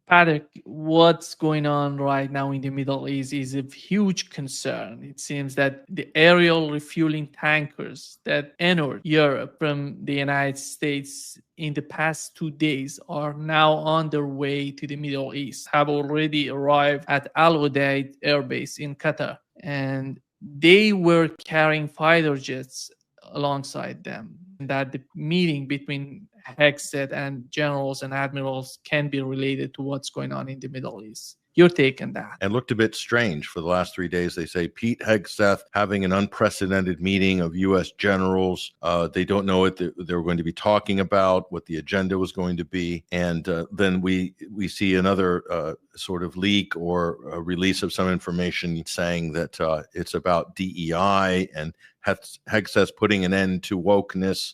Paddock, what's going on right now in the Middle East is a huge concern. It seems that the aerial refueling tankers that entered Europe from the United States in the past 2 days are now on their way to the Middle East, have already arrived at Al Udeid Air Base in Qatar. And they were carrying fighter jets alongside them. That the meeting between Hegseth and generals and admirals can be related to what's going on in the Middle East. Your take on that? And looked a bit strange for the last 3 days. They say Pete Hegseth having an unprecedented meeting of U.S. generals. They don't know what they were going to be talking about, what the agenda was going to be. And then we see another sort of leak or a release of some information saying that it's about DEI and Hegseth putting an end to wokeness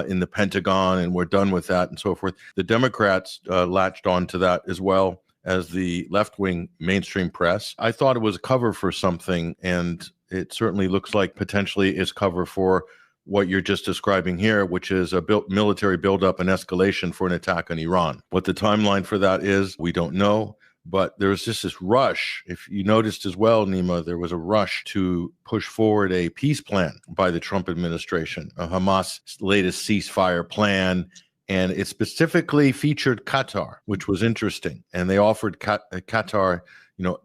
in the Pentagon, and we're done with that and so forth. The Democrats latched on to that as well as the left-wing mainstream press. I thought it was a cover for something, and it certainly looks like potentially is cover for what you're just describing here, which is a military buildup and escalation for an attack on Iran. What the timeline for that is, we don't know. But there was just this rush. If you noticed as well, Nima, there was a rush to push forward a peace plan by the Trump administration, a Hamas latest ceasefire plan. And it specifically featured Qatar, which was interesting. And they offered Qatar,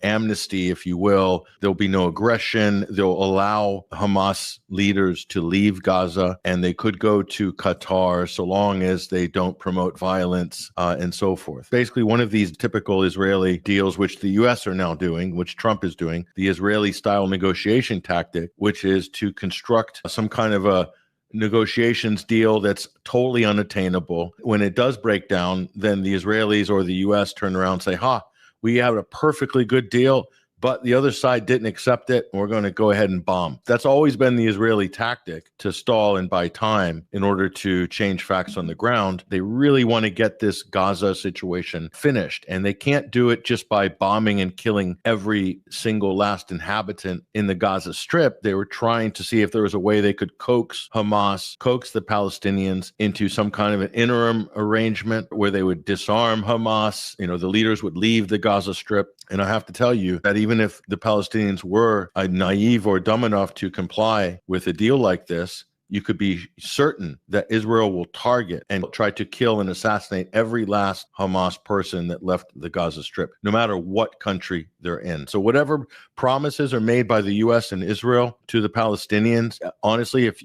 amnesty, if you will. There'll be no aggression. They'll allow Hamas leaders to leave Gaza, and they could go to Qatar so long as they don't promote violence and so forth. Basically, one of these typical Israeli deals, which the U.S. are now doing, which Trump is doing, the Israeli-style negotiation tactic, which is to construct some kind of a negotiations deal that's totally unattainable. When it does break down, then the Israelis or the U.S. turn around and say, we have a perfectly good deal, but the other side didn't accept it, and we're going to go ahead and bomb. That's always been the Israeli tactic, to stall and buy time in order to change facts on the ground. They really want to get this Gaza situation finished, and they can't do it just by bombing and killing every single last inhabitant in the Gaza Strip. They were trying to see if there was a way they could coax Hamas, coax the Palestinians into some kind of an interim arrangement where they would disarm Hamas. The leaders would leave the Gaza Strip. And I have to tell you that even if the Palestinians were naive or dumb enough to comply with a deal like this, you could be certain that Israel will target and try to kill and assassinate every last Hamas person that left the Gaza Strip, no matter what country they're in. So whatever promises are made by the U.S. and Israel to the Palestinians, honestly, if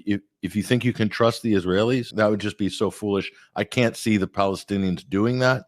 you think you can trust the Israelis, that would just be so foolish. I can't see the Palestinians doing that.